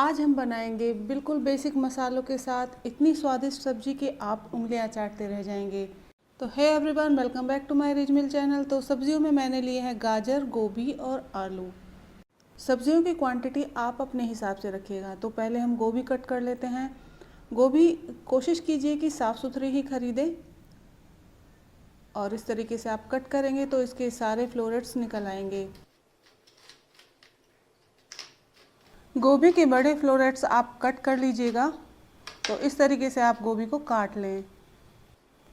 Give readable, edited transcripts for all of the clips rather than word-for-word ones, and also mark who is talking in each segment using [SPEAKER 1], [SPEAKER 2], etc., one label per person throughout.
[SPEAKER 1] आज हम बनाएंगे बिल्कुल बेसिक मसालों के साथ इतनी स्वादिष्ट सब्जी कि आप उंगलियां चाटते रह जाएंगे। तो hey everyone, welcome back to my rich mill channel. तो सब्जियों में मैंने लिए हैं गाजर, गोभी और आलू। सब्जियों की क्वांटिटी आप अपने हिसाब से रखिएगा। तो पहले हम गोभी कट कर लेते हैं। गोभी कोशिश कीजिए कि साफ़ सुथरी ही खरीदें और इस तरीके से आप कट करेंगे तो इसके सारे फ्लोरेट्स निकल आएंगे। गोभी के बड़े फ्लोरेट्स आप कट कर लीजिएगा। तो इस तरीके से आप गोभी को काट लें।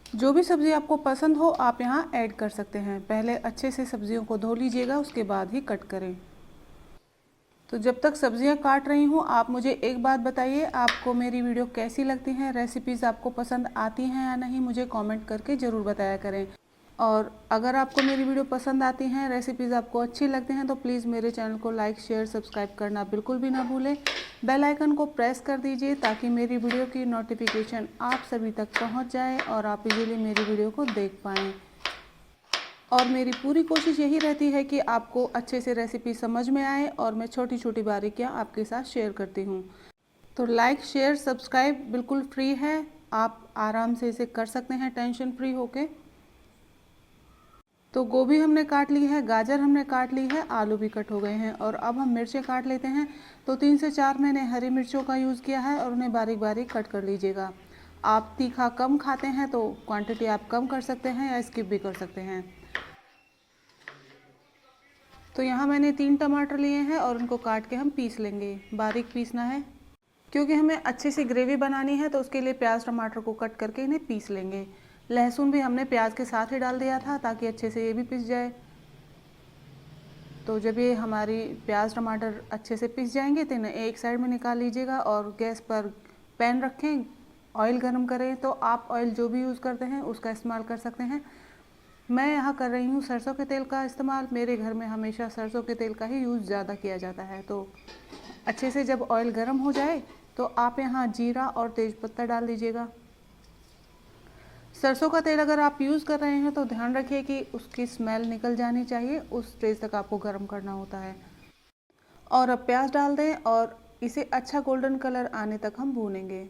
[SPEAKER 1] जो भी सब्ज़ी आपको पसंद हो आप यहाँ ऐड कर सकते हैं। पहले अच्छे से सब्जियों को धो लीजिएगा, उसके बाद ही कट करें। तो जब तक सब्जियाँ काट रही हूँ आप मुझे एक बात बताइए, आपको मेरी वीडियो कैसी लगती हैं? रेसिपीज़ आपको पसंद आती हैं या नहीं, मुझे कमेंट करके ज़रूर बताया करें। और अगर आपको मेरी वीडियो पसंद आती हैं, रेसिपीज़ आपको अच्छी लगती हैं, तो प्लीज़ मेरे चैनल को लाइक, शेयर, सब्सक्राइब करना बिल्कुल भी ना भूलें। बेल आइकन को प्रेस कर दीजिए ताकि मेरी वीडियो की नोटिफिकेशन आप सभी तक पहुंच जाए और आप इजीली मेरी वीडियो को देख पाएँ। और मेरी पूरी कोशिश यही रहती है कि आपको अच्छे से रेसिपी समझ में आए और मैं छोटी छोटी बारीकियाँ आपके साथ शेयर करती हूँ। तो लाइक, शेयर, सब्सक्राइब बिल्कुल फ्री है, आप आराम से इसे कर सकते हैं टेंशन फ्री होके। तो गोभी हमने काट ली है, गाजर हमने काट ली है, आलू भी कट हो गए हैं और अब हम मिर्चें काट लेते हैं। तो 3 से 4 मैंने हरी मिर्चों का यूज़ किया है और उन्हें बारीक बारीक कट कर लीजिएगा। आप तीखा कम खाते हैं तो क्वांटिटी आप कम कर सकते हैं या स्किप भी कर सकते हैं। तो यहाँ मैंने 3 टमाटर लिए हैं और उनको काट के हम पीस लेंगे। बारीक पीसना है क्योंकि हमें अच्छी सी ग्रेवी बनानी है, तो उसके लिए प्याज टमाटर को कट करके इन्हें पीस लेंगे। लहसुन भी हमने प्याज के साथ ही डाल दिया था ताकि अच्छे से ये भी पिस जाए। तो जब ये हमारी प्याज टमाटर अच्छे से पिस जाएंगे तो इन्हें एक साइड में निकाल लीजिएगा और गैस पर पैन रखें, ऑयल गर्म करें। तो आप ऑयल जो भी यूज़ करते हैं उसका इस्तेमाल कर सकते हैं। मैं यहाँ कर रही हूँ सरसों के तेल का इस्तेमाल। मेरे घर में हमेशा सरसों के तेल का ही यूज़ ज़्यादा किया जाता है। तो अच्छे से जब ऑयल गर्म हो जाए तो आप यहाँ जीरा और तेज़पत्ता डाल दीजिएगा। सरसों का तेल अगर आप यूज़ कर रहे हैं तो ध्यान रखिए कि उसकी स्मेल निकल जानी चाहिए, उस स्टेज तक आपको गर्म करना होता है। और अब प्याज डाल दें और इसे अच्छा गोल्डन कलर आने तक हम भूनेंगे।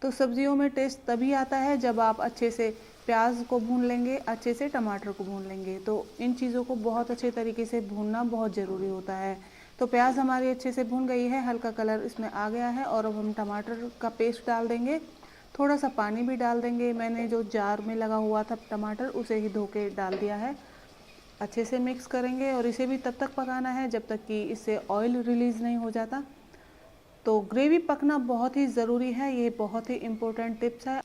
[SPEAKER 1] तो सब्जियों में टेस्ट तभी आता है जब आप अच्छे से प्याज को भून लेंगे, अच्छे से टमाटर को भून लेंगे। तो इन चीज़ों को बहुत अच्छे तरीके से भूनना बहुत ज़रूरी होता है। तो प्याज हमारी अच्छे से भून गई है, हल्का कलर इसमें आ गया है और अब हम टमाटर का पेस्ट डाल देंगे। थोड़ा सा पानी भी डाल देंगे। मैंने जो जार में लगा हुआ था टमाटर उसे ही धो के डाल दिया है। अच्छे से मिक्स करेंगे और इसे भी तब तक पकाना है जब तक कि इससे ऑयल रिलीज़ नहीं हो जाता। तो ग्रेवी पकना बहुत ही ज़रूरी है, ये बहुत ही इम्पोर्टेंट टिप्स है।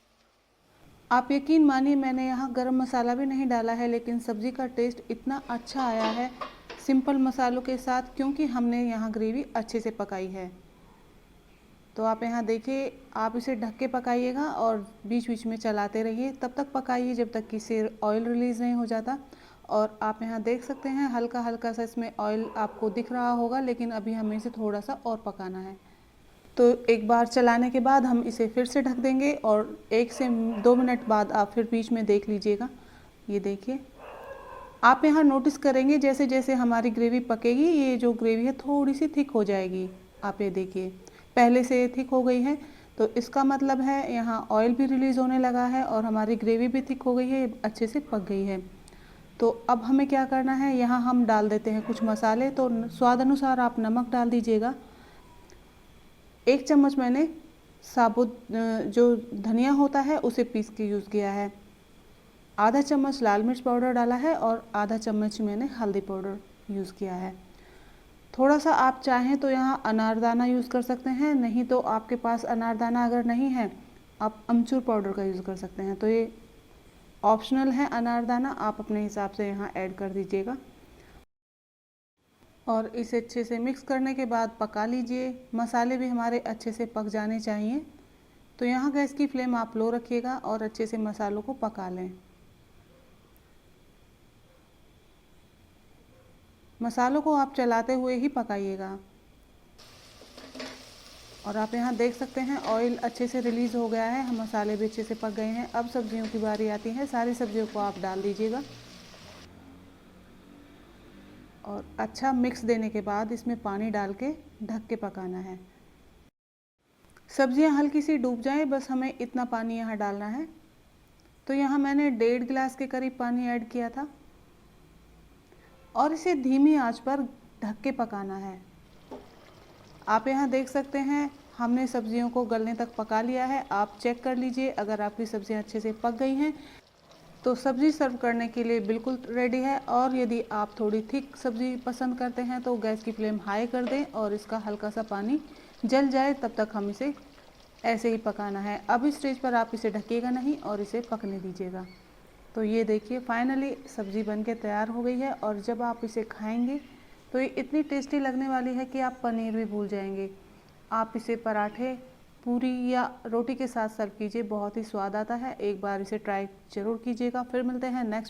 [SPEAKER 1] आप यकीन मानिए मैंने यहाँ गरम मसाला भी नहीं डाला है, लेकिन सब्ज़ी का टेस्ट इतना अच्छा आया है सिंपल मसालों के साथ, क्योंकि हमने यहाँ ग्रेवी अच्छे से पकाई है। तो आप यहाँ देखिए, आप इसे ढक के पकाइएगा और बीच बीच में चलाते रहिए। तब तक पकाइए जब तक कि इससे ऑयल रिलीज़ नहीं हो जाता। और आप यहाँ देख सकते हैं हल्का हल्का सा इसमें ऑयल आपको दिख रहा होगा, लेकिन अभी हमें इसे थोड़ा सा और पकाना है। तो एक बार चलाने के बाद हम इसे फिर से ढक देंगे और 1 से 2 मिनट बाद आप फिर बीच में देख लीजिएगा। ये देखिए, आप यहाँ नोटिस करेंगे जैसे जैसे हमारी ग्रेवी पकेगी, ये जो ग्रेवी है थोड़ी सी थिक हो जाएगी। आप ये देखिए, पहले से थिक हो गई है, तो इसका मतलब है यहाँ ऑयल भी रिलीज़ होने लगा है और हमारी ग्रेवी भी थिक हो गई है, अच्छे से पक गई है। तो अब हमें क्या करना है, यहाँ हम डाल देते हैं कुछ मसाले। तो स्वाद अनुसार आप नमक डाल दीजिएगा। 1 चम्मच मैंने साबुत जो धनिया होता है उसे पीस के यूज़ किया है। आधा चम्मच लाल मिर्च पाउडर डाला है और आधा चम्मच मैंने हल्दी पाउडर यूज़ किया है। थोड़ा सा आप चाहें तो यहाँ अनारदाना यूज़ कर सकते हैं, नहीं तो आपके पास अनारदाना अगर नहीं है आप अमचूर पाउडर का यूज़ कर सकते हैं। तो ये ऑप्शनल है अनारदाना, आप अपने हिसाब से यहाँ ऐड कर दीजिएगा। और इसे अच्छे से मिक्स करने के बाद पका लीजिए। मसाले भी हमारे अच्छे से पक जाने चाहिए। तो यहाँ गैस की फ्लेम आप लो रखिएगा और अच्छे से मसालों को पका लें। मसालों को आप चलाते हुए ही पकाइएगा। और आप यहाँ देख सकते हैं ऑयल अच्छे से रिलीज़ हो गया है, हम मसाले भी अच्छे से पक गए हैं। अब सब्जियों की बारी आती है। सारी सब्जियों को आप डाल दीजिएगा और अच्छा मिक्स देने के बाद इसमें पानी डाल के ढक के पकाना है। सब्जियां हल्की सी डूब जाएं, बस हमें इतना पानी यहाँ डालना है। तो यहाँ मैंने 1.5 गिलास के करीब पानी ऐड किया था और इसे धीमी आंच पर ढक के पकाना है। आप यहाँ देख सकते हैं हमने सब्जियों को गलने तक पका लिया है। आप चेक कर लीजिए, अगर आपकी सब्जियाँ अच्छे से पक गई हैं तो सब्ज़ी सर्व करने के लिए बिल्कुल रेडी है। और यदि आप थोड़ी थिक सब्ज़ी पसंद करते हैं तो गैस की फ्लेम हाई कर दें और इसका हल्का सा पानी जल जाए तब तक हम इसे ऐसे ही पकाना है। अब इस स्टेज पर आप इसे ढकिएगा नहीं और इसे पकने दीजिएगा। तो ये देखिए फाइनली सब्ज़ी बनके तैयार हो गई है और जब आप इसे खाएंगे तो ये इतनी टेस्टी लगने वाली है कि आप पनीर भी भूल जाएंगे। आप इसे पराठे, पूरी या रोटी के साथ सर्व कीजिए, बहुत ही स्वाद आता है। एक बार इसे ट्राई ज़रूर कीजिएगा। फिर मिलते हैं नेक्स्ट